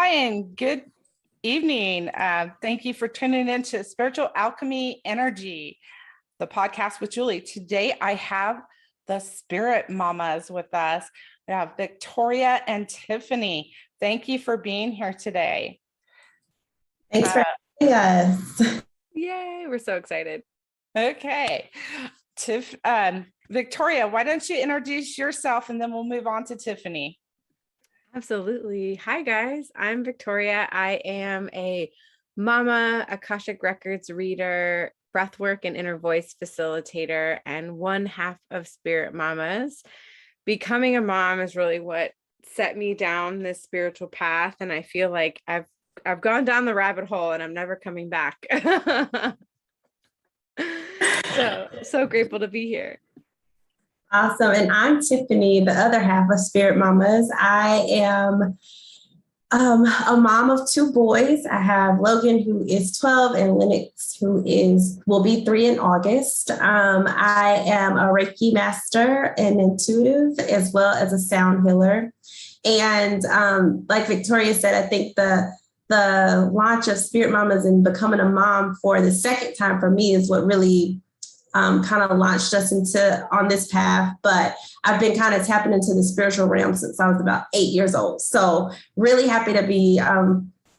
Hi, and good evening. Thank you for tuning into Spiritual Alchemy Energy, the podcast with Julie. Today, I have the Spirit Mamas with us. We have Victoria and Tiffany. Thank you for being here today. Thanks for having us. Yay, we're so excited. Okay. Victoria, why don't you introduce yourself and then we'll move on to Tiffany. Absolutely. Hi, guys. I'm Victoria. I am a mama, Akashic Records Reader, Breathwork and inner voice facilitator, and one half of Spirit Mamas. Becoming a mom is really what set me down this spiritual path, and I feel like I've gone down the rabbit hole and I'm never coming back. So grateful to be here. Awesome. And I'm Tiffany, the other half of Spirit Mamas. I am a mom of two boys. I have Logan, who is 12, and Lennox, who will be 3 in August. I am a Reiki master and intuitive, as well as a sound healer. And like Victoria said, I think the launch of Spirit Mamas and becoming a mom for the second time for me is what really kind of launched us on this path. But I've been kind of tapping into the spiritual realm since I was about 8 years old. So really happy to be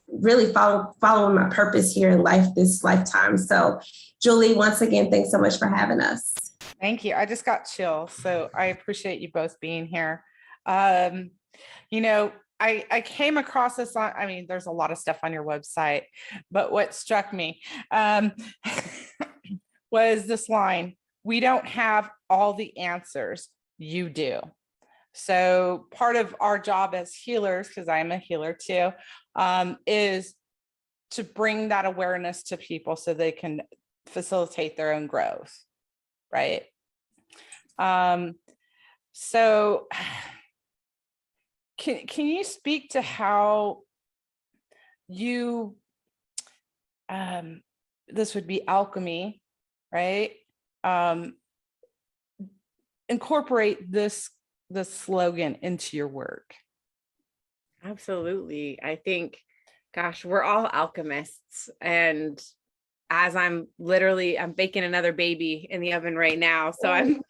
really following my purpose here in life this lifetime. So Julie, once again, thanks so much for having us. Thank you. I just got chills. So I appreciate you both being here. I came across this there's a lot of stuff on your website, but what struck me was this line: we don't have all the answers, you do. So part of our job as healers, because I'm a healer too, is to bring that awareness to people so they can facilitate their own growth, right? So can you speak to how you, this would be alchemy, right? Incorporate this slogan into your work. Absolutely. I think, gosh, we're all alchemists. And as I'm baking another baby in the oven right now. So I'm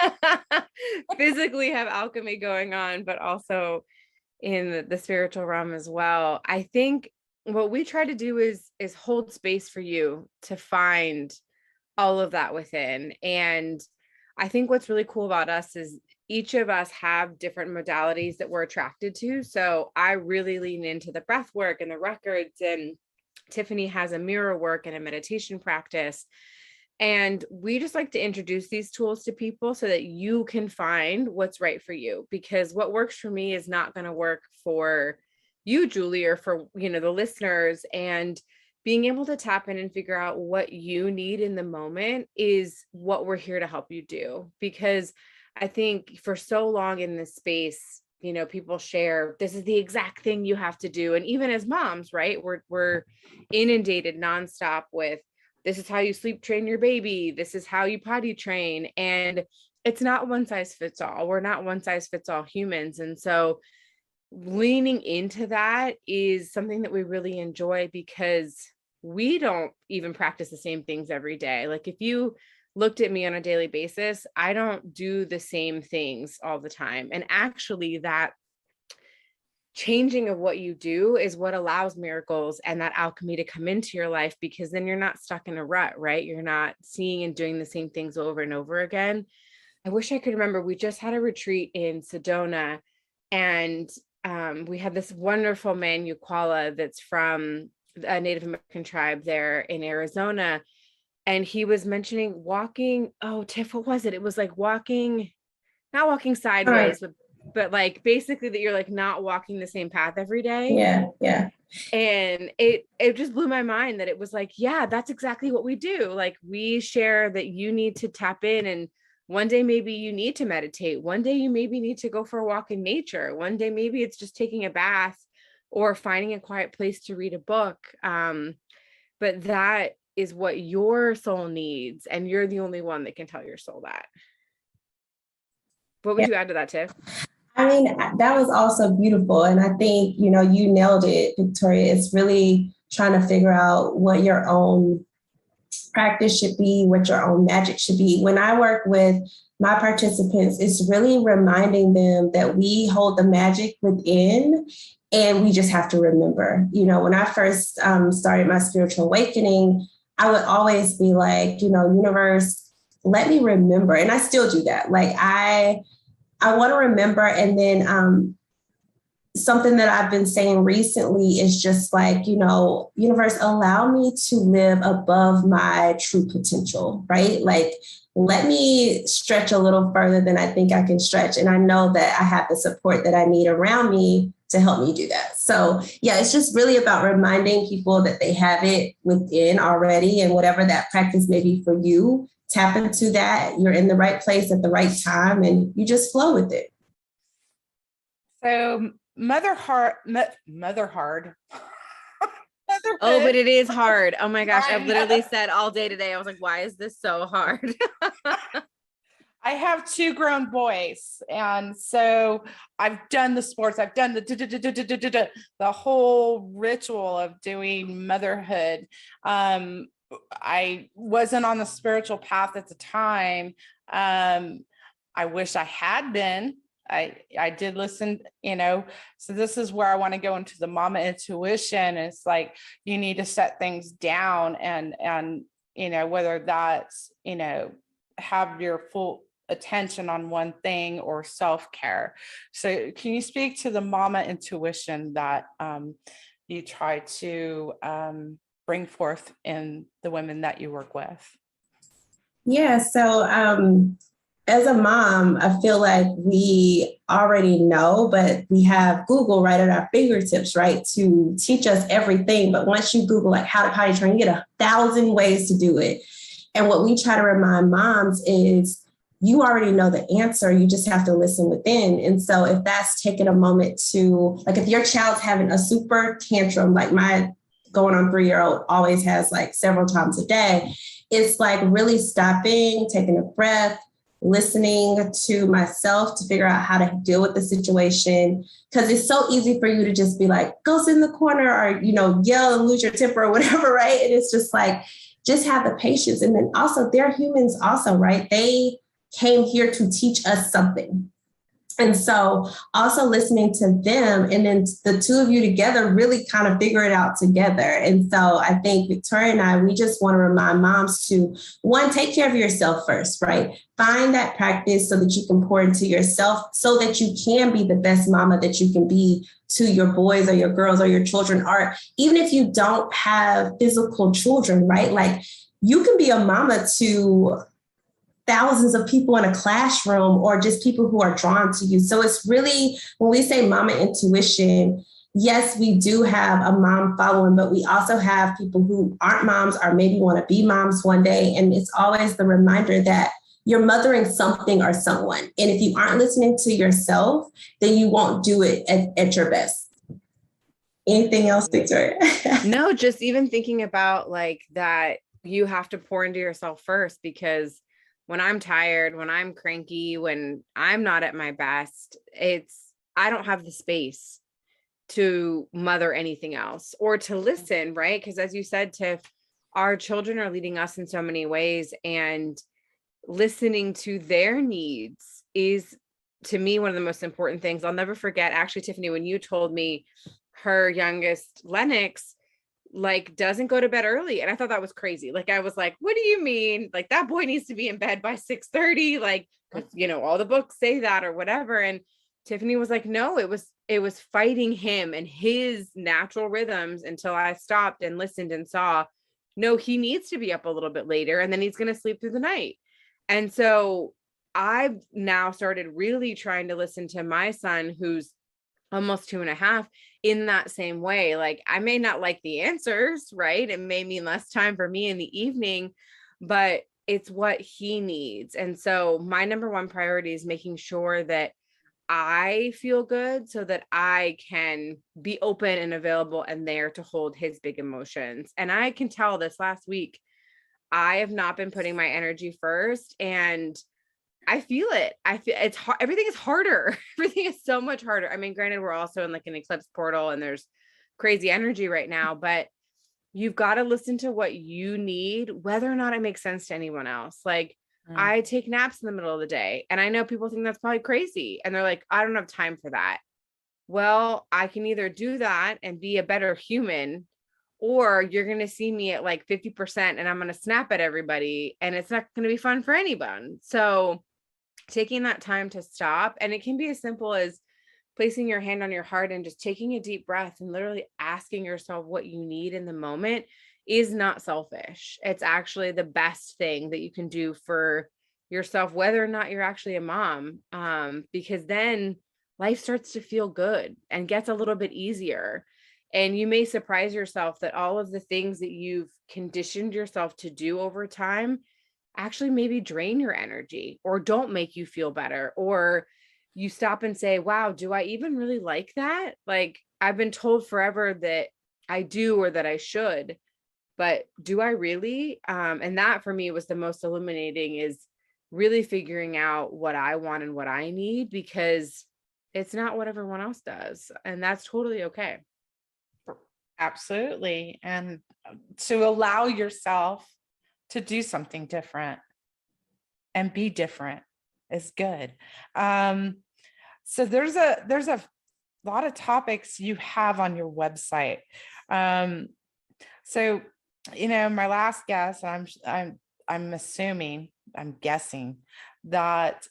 physically have alchemy going on, but also in the spiritual realm as well. I think what we try to do is hold space for you to find all of that within. And I think what's really cool about us is each of us have different modalities that we're attracted to. So I really lean into the breath work and the records, and Tiffany has a mirror work and a meditation practice. And we just like to introduce these tools to people so that you can find what's right for you, because what works for me is not going to work for you, Julie, or for, the listeners. And being able to tap in and figure out what you need in the moment is what we're here to help you do. Because I think for so long in this space, people share, this is the exact thing you have to do. And even as moms, right, we're inundated nonstop with, this is how you sleep train your baby. This is how you potty train. And it's not one size fits all. We're not one size fits all humans. And so leaning into that is something that we really enjoy, because we don't even practice the same things every day. Like if you looked at me on a daily basis, I don't do the same things all the time. And actually that changing of what you do is what allows miracles and that alchemy to come into your life, because then you're not stuck in a rut, right? You're not seeing and doing the same things over and over again. I wish I could remember, we just had a retreat in Sedona, and we had this wonderful man, Yukwala, that's from a Native American tribe there in Arizona. And he was mentioning walking. Oh, Tiff, what was it? It was like not walking sideways, but like basically that you're like not walking the same path every day. Yeah. And it just blew my mind that it was like, yeah, that's exactly what we do. Like we share that you need to tap in, and one day maybe you need to meditate. One day you maybe need to go for a walk in nature. One day maybe it's just taking a bath or finding a quiet place to read a book. But that is what your soul needs, and you're the only one that can tell your soul that. What would you add to that, Tiff? I mean, that was also beautiful. And I think, you nailed it, Victoria. It's really trying to figure out what your own practice should be, what your own magic should be. When I work with my participants, it's really reminding them that we hold the magic within and we just have to remember. When I first started my spiritual awakening, I would always be like, universe, let me remember. And I still do that. Like I want to remember. And then something that I've been saying recently is just like, universe, allow me to live above my true potential, right? Like, let me stretch a little further than I think I can stretch. And I know that I have the support that I need around me to help me do that. So yeah, it's just really about reminding people that they have it within already, and whatever that practice may be for you, tap into that. You're in the right place at the right time and you just flow with it. So motherhood. Oh, but it is hard. Oh my gosh. I've literally said all day today, I was like, why is this so hard? I have 2 grown boys. And so I've done the sports, I've done the whole ritual of doing motherhood. I wasn't on the spiritual path at the time. I wish I had been. I did listen, so this is where I want to go into the mama intuition. It's like, you need to set things down and, whether that's, have your full attention on one thing or self-care. So can you speak to the mama intuition that you try to bring forth in the women that you work with? Yeah. So, as a mom, I feel like we already know, but we have Google right at our fingertips, right, to teach us everything. But once you Google, like, how to potty train, you get 1,000 ways to do it. And what we try to remind moms is, you already know the answer. You just have to listen within. And so if that's taking a moment to, like, if your child's having a super tantrum, like my going on 3-year-old always has, like, several times a day, it's like really stopping, taking a breath, listening to myself to figure out how to deal with the situation. Because it's so easy for you to just be like, go sit in the corner or, yell and lose your temper or whatever, right? And it's just like, just have the patience. And then also, they're humans also, right? They came here to teach us something. And so also listening to them, and then the two of you together really kind of figure it out together. And so I think Victoria and I, we just want to remind moms to, one, take care of yourself first, right? Find that practice so that you can pour into yourself, so that you can be the best mama that you can be to your boys or your girls or your children, or even if you don't have physical children, right? Like, you can be a mama to thousands of people in a classroom, or just people who are drawn to you. So it's really, when we say mama intuition, yes, we do have a mom following, but we also have people who aren't moms or maybe want to be moms one day. And it's always the reminder that you're mothering something or someone. And if you aren't listening to yourself, then you won't do it at your best. Anything else, Victoria? No, just even thinking about like that, you have to pour into yourself first, because when I'm tired, when I'm cranky, when I'm not at my best, I don't have the space to mother anything else or to listen, right? Because as you said, Tiff, our children are leading us in so many ways, and listening to their needs is, to me, one of the most important things. I'll never forget, actually, Tiffany, when you told me her youngest, Lennox, like, doesn't go to bed early. And I thought that was crazy. Like, I was like, what do you mean? Like, that boy needs to be in bed by 6:30. Like, all the books say that or whatever. And Tiffany was like, no, it was fighting him and his natural rhythms, until I stopped and listened and saw, no, he needs to be up a little bit later, and then he's going to sleep through the night. And so I've now started really trying to listen to my son, who's almost 2.5, in that same way. Like, I may not like the answers, right? It may mean less time for me in the evening, but it's what he needs. And so my number one priority is making sure that I feel good, so that I can be open and available and there to hold his big emotions. And I can tell this last week, I have not been putting my energy first. And I feel it. I feel it's hard. Everything is harder. Everything is so much harder. I mean, granted, we're also in like an eclipse portal and there's crazy energy right now, but you've got to listen to what you need, whether or not it makes sense to anyone else. Like I take naps in the middle of the day, and I know people think that's probably crazy. And they're like, I don't have time for that. Well, I can either do that and be a better human, or you're going to see me at like 50% and I'm going to snap at everybody and it's not going to be fun for anyone. So taking that time to stop, and it can be as simple as placing your hand on your heart and just taking a deep breath and literally asking yourself what you need in the moment is not selfish. It's actually the best thing that you can do for yourself, whether or not you're actually a mom, because then life starts to feel good and gets a little bit easier. And you may surprise yourself that all of the things that you've conditioned yourself to do over time actually maybe drain your energy or don't make you feel better, or you stop and say, wow, do I even really like that? Like I've been told forever that I do or that I should, but do I really? And that for me was the most illuminating, is really figuring out what I want and what I need, because it's not what everyone else does. And that's totally okay. Absolutely. And to allow yourself to do something different and be different is good. So there's a lot of topics you have on your website. So, my last guess, I'm assuming, I'm guessing that,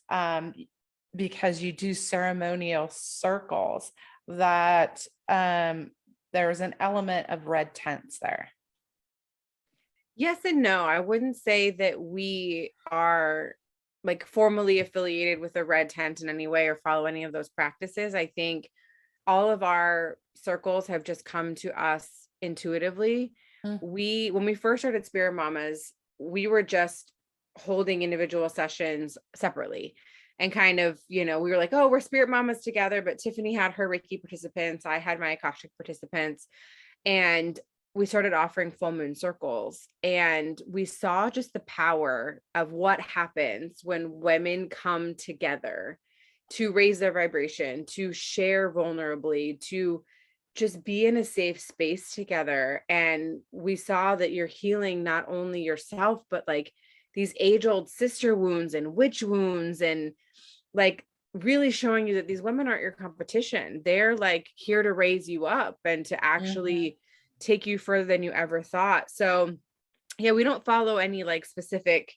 because you do ceremonial circles, that, there's an element of red tents there. Yes and no. I wouldn't say that we are like formally affiliated with a red tent in any way or follow any of those practices. I think all of our circles have just come to us intuitively. When we first started Spirit Mamas, we were just holding individual sessions separately. And kind of, we were like, oh, we're Spirit Mamas together, but Tiffany had her Reiki participants. I had my Akashic participants. And we started offering full moon circles, and we saw just the power of what happens when women come together to raise their vibration, to share vulnerably, to just be in a safe space together. And we saw that you're healing not only yourself, but like these age-old sister wounds and witch wounds, and like really showing you that these women aren't your competition. They're like here to raise you up and to actually take you further than you ever thought. So yeah, we don't follow any like specific,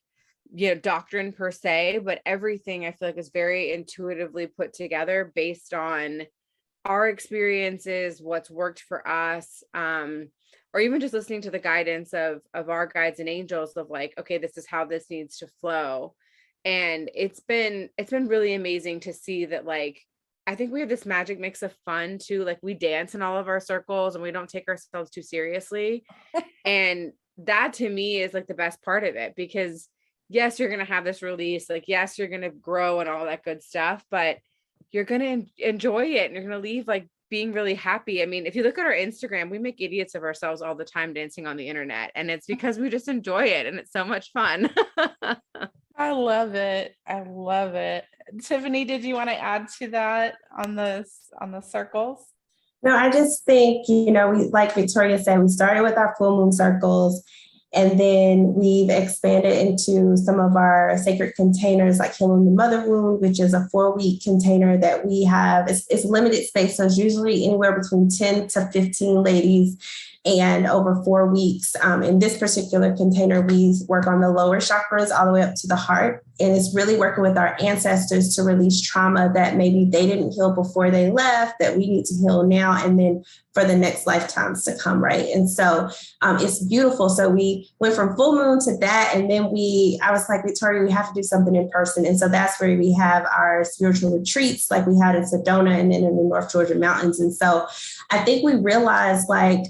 doctrine per se, but everything I feel like is very intuitively put together based on our experiences, what's worked for us, or even just listening to the guidance of our guides and angels of like, okay, this is how this needs to flow. And it's been really amazing to see that, like, I think we have this magic mix of fun too. Like we dance in all of our circles and we don't take ourselves too seriously. And that to me is like the best part of it, because yes, you're going to have this release. Like, yes, you're going to grow and all that good stuff, but you're going to enjoy it and you're going to leave like being really happy. I mean, if you look at our Instagram, we make idiots of ourselves all the time dancing on the internet, and it's because we just enjoy it and it's so much fun. I love it. I love it. Tiffany, did you want to add to that on the circles? No, I just think, we, like Victoria said, we started with our full moon circles, and then we've expanded into some of our sacred containers, like Healing the Mother Wound, which is a 4-week container that we have. It's limited space, so it's usually anywhere between 10 to 15 ladies, and over 4 weeks. In this particular container, we work on the lower chakras all the way up to the heart. And it's really working with our ancestors to release trauma that maybe they didn't heal before they left, that we need to heal now, and then for the next lifetimes to come, right? And so it's beautiful. So we went from full moon to that. And then I was like, Victoria, we have to do something in person. And so that's where we have our spiritual retreats, like we had in Sedona and then in the North Georgia mountains. And so I think we realized, like,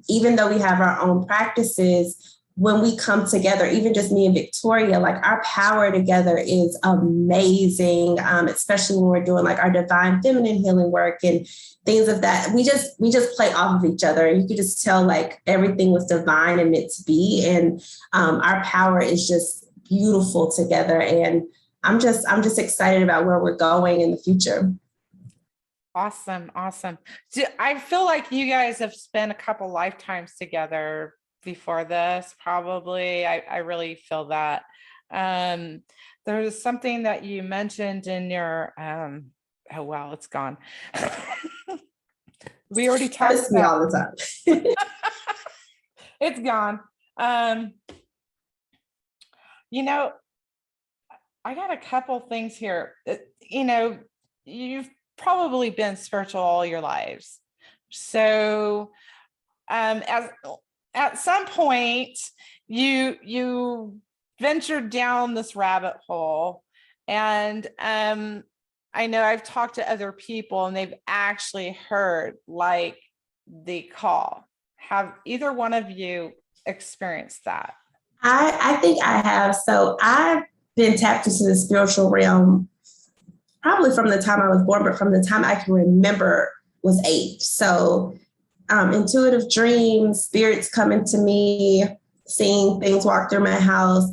even though we have our own practices, when we come together, even just me and Victoria, like our power together is amazing, especially when we're doing like our divine feminine healing work and things of that. We just play off of each other. You could just tell like everything was divine and meant to be. And our power is just beautiful together. And I'm just excited about where we're going in the future. Awesome. Awesome. I feel like you guys have spent a couple lifetimes together before this, probably. I really feel that. There was something that you mentioned in your, oh, wow, it's gone. We already talked That's me all the time. It's gone. You know, I got a couple things here. You've probably been spiritual all your lives. So at some point you ventured down this rabbit hole. And I know I've talked to other people and they've actually heard like the call. Have either one of you experienced that? I think I have. So I've been tapped into the spiritual realm probably from the time I was born, but from the time I can remember was 8. So intuitive dreams, spirits coming to me, seeing things walk through my house.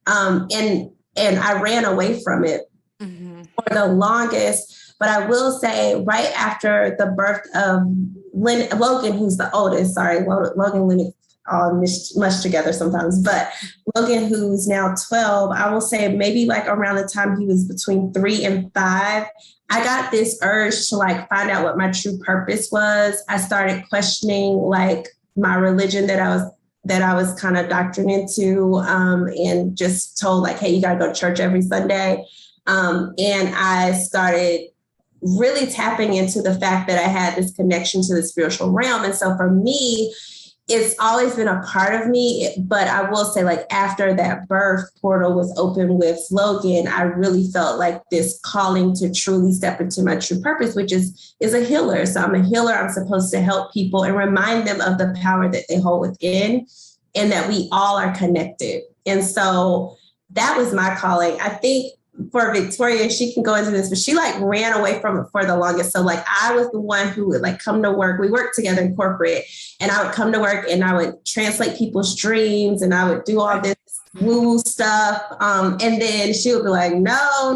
And I ran away from it for the longest. But I will say right after the birth of Logan, who's the oldest, Logan, Lennox, all mushed together sometimes, but Logan, who's now 12, I will say maybe like around the time he was between 3 and 5, I got this urge to like find out what my true purpose was. I started questioning like my religion that I was kind of doctrined into, and just told like, hey, you got to go to church every Sunday. And I started really tapping into the fact that I had this connection to the spiritual realm. And so for me, it's always been a part of me, but I will say like after that birth portal was open with Logan, I really felt like this calling to truly step into my true purpose, which is a healer. So I'm a healer. I'm supposed to help people and remind them of the power that they hold within and that we all are connected. And so that was my calling. I think for Victoria, she can go into this, but she like ran away from it for the longest. So like I was the one who would like come to work. We worked together in corporate and I would come to work and I would translate people's dreams and I would do all this woo stuff. And then she would be like, no.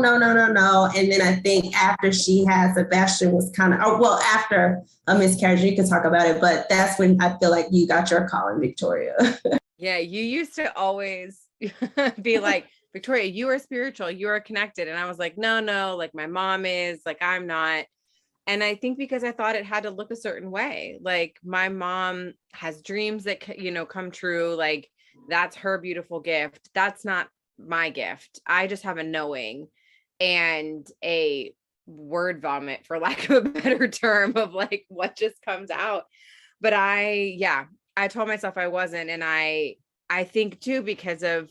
And then I think after she had Sebastian was kind of, after a miscarriage, you can talk about it, but that's when I feel like you got your calling, Victoria. Yeah. You used to always be like, Victoria, you are spiritual, you are connected. And I was like, no, like my mom is, like, I'm not. And I think because I thought it had to look a certain way, like my mom has dreams that, come true. Like that's her beautiful gift. That's not my gift. I just have a knowing and a word vomit, for lack of a better term, of like what just comes out. But I told myself I wasn't. And I think too, because of,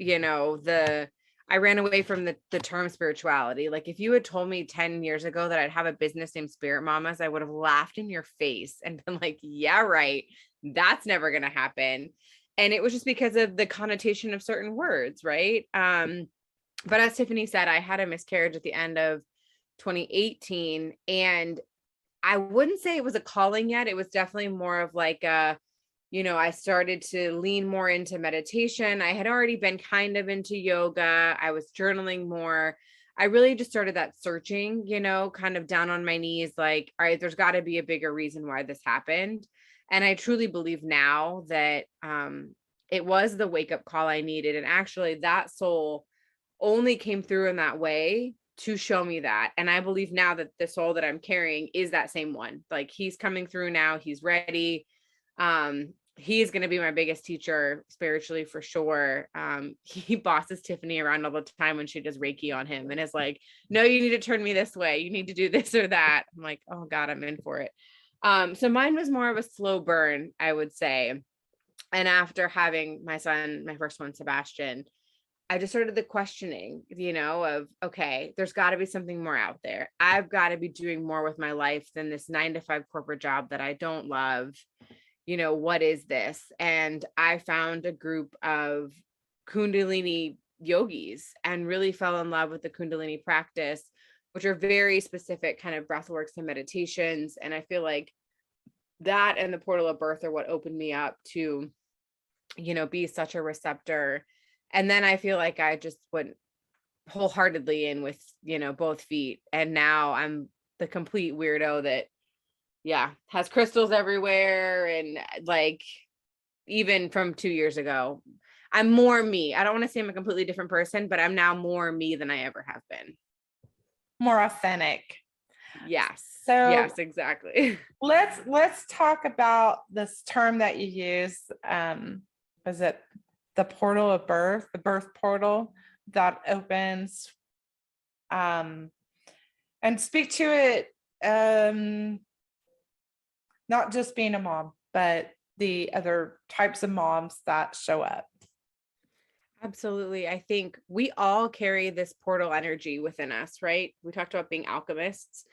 I ran away from the term spirituality. Like if you had told me 10 years ago that I'd have a business named Spirit Mamas, I would have laughed in your face and been like, yeah, right. That's never going to happen. And it was just because of the connotation of certain words. Right. But as Tiffany said, I had a miscarriage at the end of 2018 and I wouldn't say it was a calling yet. It was definitely more of like I started to lean more into meditation. I had already been kind of into yoga. I was journaling more. I really just started that searching, kind of down on my knees, like, all right, there's got to be a bigger reason why this happened. And I truly believe now that it was the wake up call I needed. And actually that soul only came through in that way to show me that. And I believe now that the soul that I'm carrying is that same one. Like he's coming through now. He's ready. He is going to be my biggest teacher spiritually for sure. He bosses Tiffany around all the time when she does Reiki on him and is like, no, you need to turn me this way. You need to do this or that. I'm like, oh God, I'm in for it. So mine was more of a slow burn, I would say. And after having my son, my first one, Sebastian, I just started the questioning, of, okay, there's got to be something more out there. I've got to be doing more with my life than this 9-to-5 corporate job that I don't love. What is this? And I found a group of Kundalini yogis and really fell in love with the Kundalini practice, which are very specific kind of breathworks and meditations. And I feel like that and the portal of birth are what opened me up to, be such a receptor. And then I feel like I just went wholeheartedly in with, both feet. And now I'm the complete weirdo that, has crystals everywhere. And like, even from 2 years ago, I'm more me. I don't want to say I'm a completely different person, but I'm now more me than I ever have been. More authentic. Yes. So yes, exactly. Let's talk about this term that you use. Was it the portal of birth, the birth portal that opens? And speak to it. Not just being a mom, but the other types of moms that show up. Absolutely. I think we all carry this portal energy within us, right? We talked about being alchemists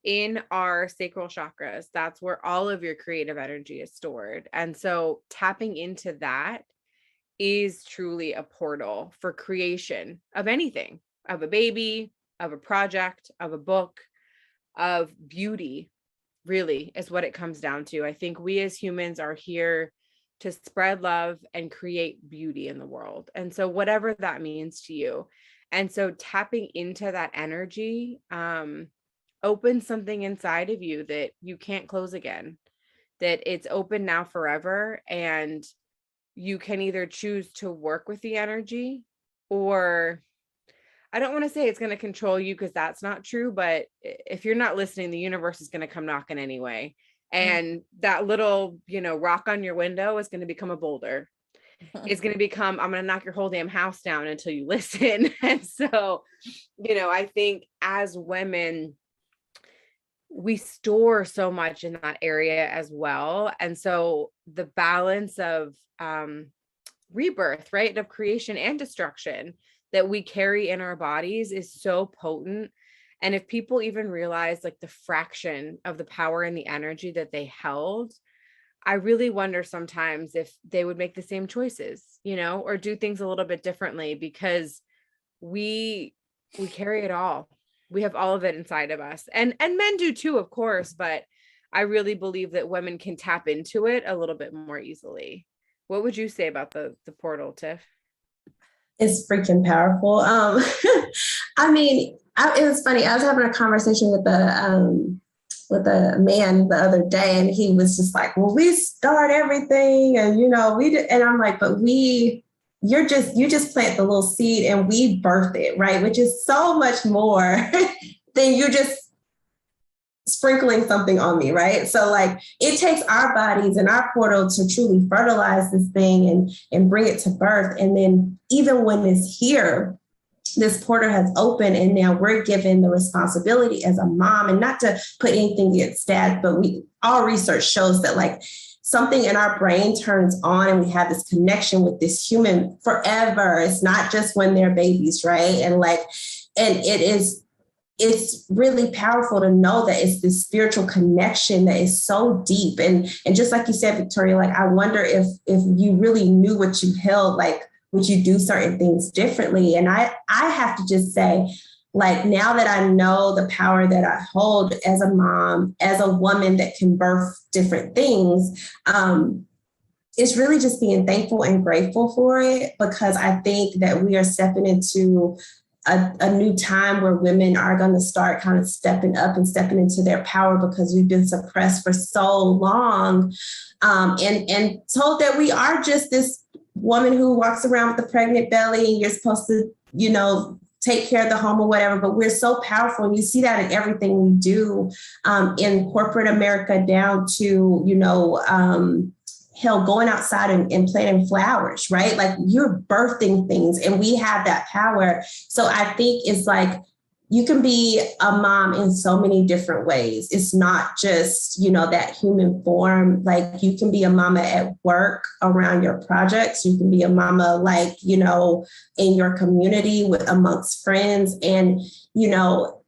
in our sacral chakras. That's where all of your creative energy is stored. And so tapping into that is truly a portal for creation of anything, of a baby, of a project, of a book, of beauty, really is what it comes down to. I think we as humans are here to spread love and create beauty in the world. And so whatever that means to you. And so tapping into that energy opens something inside of you that you can't close again, that it's open now forever. And you can either choose to work with the energy, or I don't want to say it's going to control you, because that's not true. But if you're not listening, the universe is going to come knocking anyway. And that little, rock on your window is going to become a boulder. It's going to become, I'm going to knock your whole damn house down until you listen. And so, I think as women, we store so much in that area as well. And so the balance of rebirth, right, of creation and destruction that we carry in our bodies is so potent. And if people even realize like the fraction of the power and the energy that they held, I really wonder sometimes if they would make the same choices, or do things a little bit differently, because we carry it all. We have all of it inside of us, and men do too, of course, but I really believe that women can tap into it a little bit more easily. What would you say about the portal, Tiff? It's freaking powerful. I mean, it was funny. I was having a conversation with a man the other day, and he was just like, "Well, we start everything, and we did." And I'm like, "But you just plant the little seed, and we birth it, right? Which is so much more than you just sprinkling something on me, right? So like it takes our bodies and our portal to truly fertilize this thing and bring it to birth. And then even when it's here, this portal has opened, and now we're given the responsibility as a mom, and not to put anything against dad, but all research shows that like something in our brain turns on, and we have this connection with this human forever. It's not just when they're babies, right? And it's really powerful to know that it's this spiritual connection that is so deep. And just like you said, Victoria, like, I wonder if you really knew what you held, like, would you do certain things differently? And I have to just say, like, now that I know the power that I hold as a mom, as a woman that can birth different things, it's really just being thankful and grateful for it, because I think that we are stepping into a new time where women are going to start kind of stepping up and stepping into their power, because we've been suppressed for so long, and told that we are just this woman who walks around with a pregnant belly, and you're supposed to, take care of the home or whatever. But we're so powerful, and you see that in everything we do, in corporate America, down to, hell, going outside and planting flowers, right? Like, you're birthing things, and we have that power. So I think it's like, you can be a mom in so many different ways. It's not just, that human form. Like, you can be a mama at work around your projects. You can be a mama, like, in your community amongst friends. And,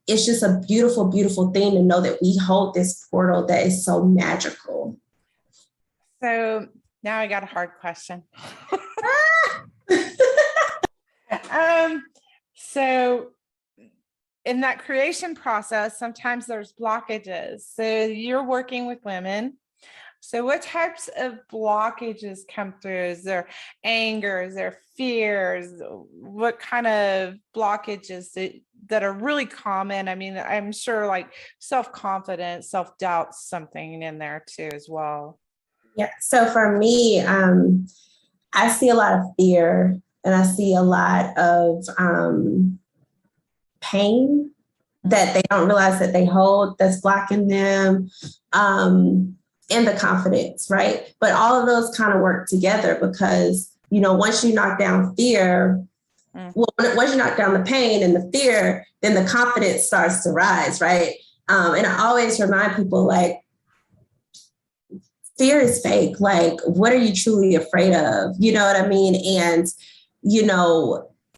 it's just a beautiful, beautiful thing to know that we hold this portal that is so magical. So now I got a hard question. So in that creation process, sometimes there's blockages. So you're working with women So what types of blockages come through? Is there anger? Is there fears? What kind of blockages that are really common? I mean, I'm sure like self-confidence, self-doubt, something in there too as well. Yeah. So for me, I see a lot of fear and I see a lot of pain that they don't realize that they hold that's blocking them, and the confidence, right? But all of those kind of work together because, once you knock down fear, well, once you knock down the pain and the fear, then the confidence starts to rise, right? And I always remind people, like, fear is fake. Like, what are you truly afraid of? You know what I mean? And,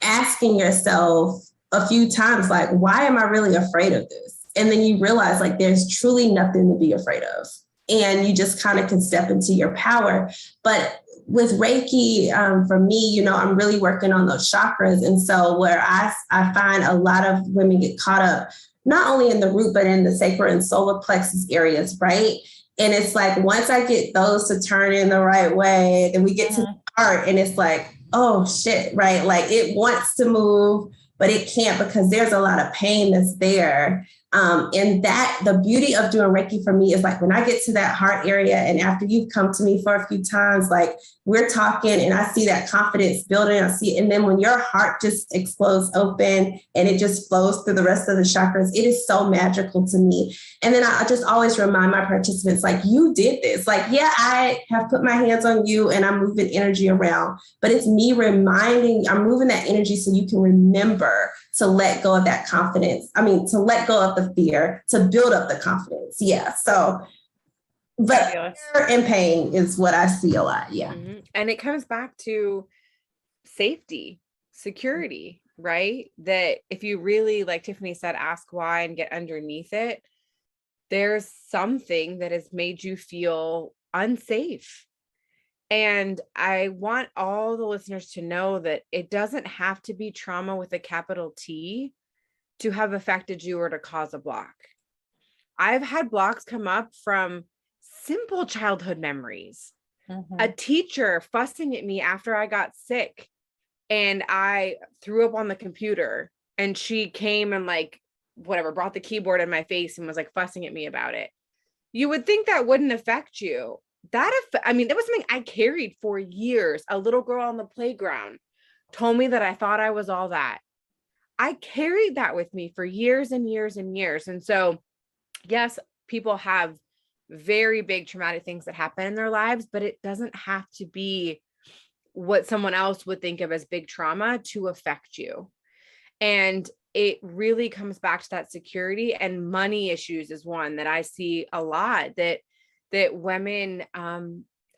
asking yourself a few times, like, why am I really afraid of this? And then you realize, like, there's truly nothing to be afraid of. And you just kind of can step into your power. But with Reiki, for me, I'm really working on those chakras. And so where I find a lot of women get caught up, not only in the root, but in the sacral and solar plexus areas, right? And it's like, once I get those to turn in the right way, then we get to the heart and it's like, oh shit, right? Like, it wants to move, but it can't because there's a lot of pain that's there. And that the beauty of doing Reiki for me is, like, when I get to that heart area and after you've come to me for a few times, like, we're talking and I see that confidence building, I see it. And then when your heart just explodes open and it just flows through the rest of the chakras, it is so magical to me. And then I just always remind my participants, like, you did this. Like, yeah, I have put my hands on you and I'm moving energy around, but it's me reminding, I'm moving that energy so you can remember to let go of that confidence. I mean, to let go of the fear, to build up the confidence. Yeah. So, but fear and pain is what I see a lot. Yeah. Mm-hmm. And it comes back to safety, security, right? That if you really, like Tiffany said, ask why and get underneath it, there's something that has made you feel unsafe. And I want all the listeners to know that it doesn't have to be trauma with a capital T to have affected you or to cause a block. I've had blocks come up from simple childhood memories. A teacher fussing at me after I got sick and I threw up on the computer and she came and, like, whatever, brought the keyboard in my face and was, like, fussing at me about it. You would think that wouldn't affect you. That was something I carried for years. A little girl on the playground told me that I thought I was all that. I carried that with me for years and years and years. And so, yes, people have very big traumatic things that happen in their lives, but it doesn't have to be what someone else would think of as big trauma to affect you. And it really comes back to that security, and money issues is one that I see a lot, that women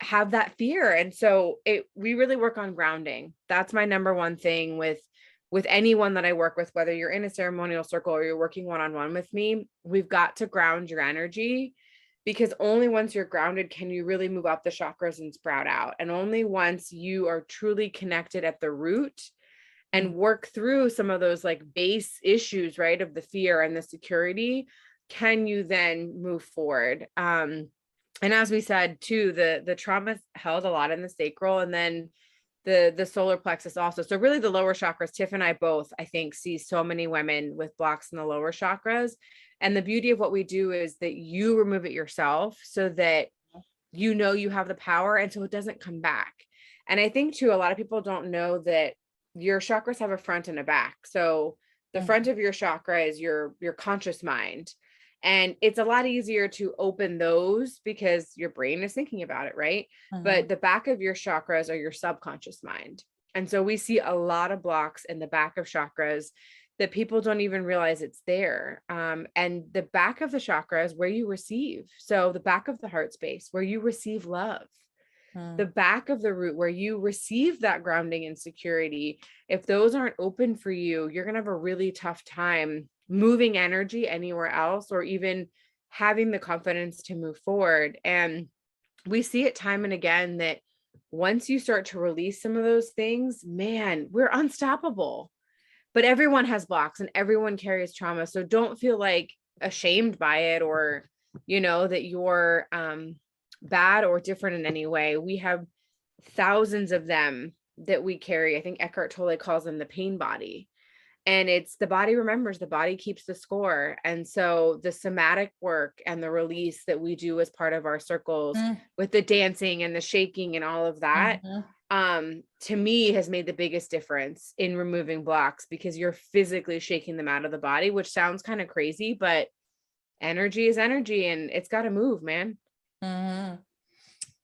have that fear. And so we really work on grounding. That's my number one thing with anyone that I work with, whether you're in a ceremonial circle or you're working one-on-one with me. We've got to ground your energy, because only once you're grounded can you really move up the chakras and sprout out. And only once you are truly connected at the root and work through some of those, like, base issues, right, of the fear and the security, can you then move forward. And as we said too, the trauma held a lot in the sacral, and then the solar plexus also. So really the lower chakras, Tiff and I both, I think, see so many women with blocks in the lower chakras. And the beauty of what we do is that you remove it yourself so that you have the power, and so it doesn't come back. And I think too, a lot of people don't know that your chakras have a front and a back. So the front of your chakra is your conscious mind. And it's a lot easier to open those because your brain is thinking about it, right? But the back of your chakras are your subconscious mind. And so we see a lot of blocks in the back of chakras that people don't even realize it's there. And the back of the chakra is where you receive. So the back of the heart space, where you receive love. The back of the root, where you receive that grounding and security. If those aren't open for you, you're going to have a really tough time moving energy anywhere else, or even having the confidence to move forward. And we see it time and again that once you start to release some of those things, man, we're unstoppable. But everyone has blocks and everyone carries trauma. So don't feel like ashamed by it, or, that you're bad or different in any way. We have thousands of them that we carry. I think Eckhart Tolle calls them the pain body. And it's the body remembers, the body keeps the score. And so the somatic work and the release that we do as part of our circles with the dancing and the shaking and all of that, to me has made the biggest difference in removing blocks, because you're physically shaking them out of the body, which sounds kind of crazy, but energy is energy and it's got to move, man.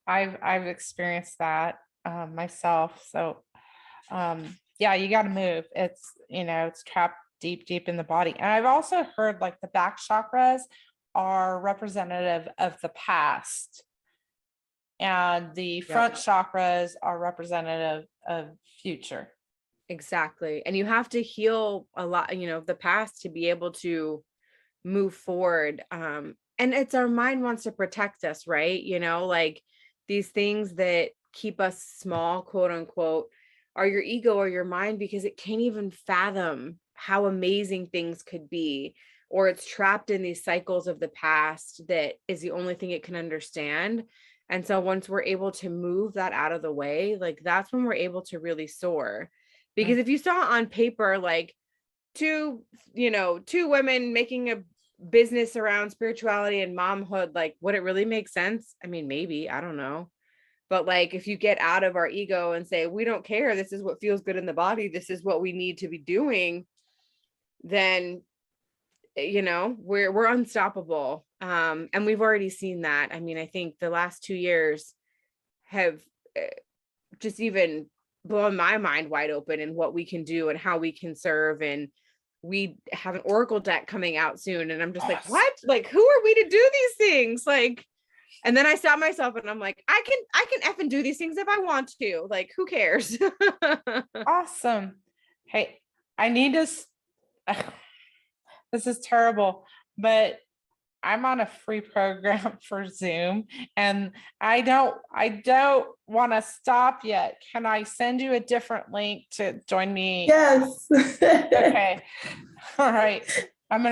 I've experienced that myself. So yeah, you got to move. It's, it's trapped deep in the body. And I've also heard like the back chakras are representative of the past, and the front chakras are representative of future. Exactly. And you have to heal a lot, the past to be able to move forward. And it's our mind wants to protect us, right? Like these things that keep us small, quote unquote, are your ego or your mind, because it can't even fathom how amazing things could be, or it's trapped in these cycles of the past that is the only thing it can understand. And so once we're able to move that out of the way, like that's when we're able to really soar. Because if you saw on paper, like two women making a business around spirituality and momhood, like would it really make sense? I mean, maybe, I don't know. But like, if you get out of our ego and say, we don't care, this is what feels good in the body, this is what we need to be doing, then, we're unstoppable. And we've already seen that. I mean, I think the last 2 years have just even blown my mind wide open in what we can do and how we can serve. And we have an Oracle deck coming out soon. And I'm just like, what? Like, who are we to do these things? Like, and then I stop myself and I'm like, I can effing do these things if I want to. Like, who cares? Awesome. Hey, I need to, this is terrible, but I'm on a free program for Zoom and I don't want to stop yet. Can I send you a different link to join me? Yes. Okay. All right. I'm going to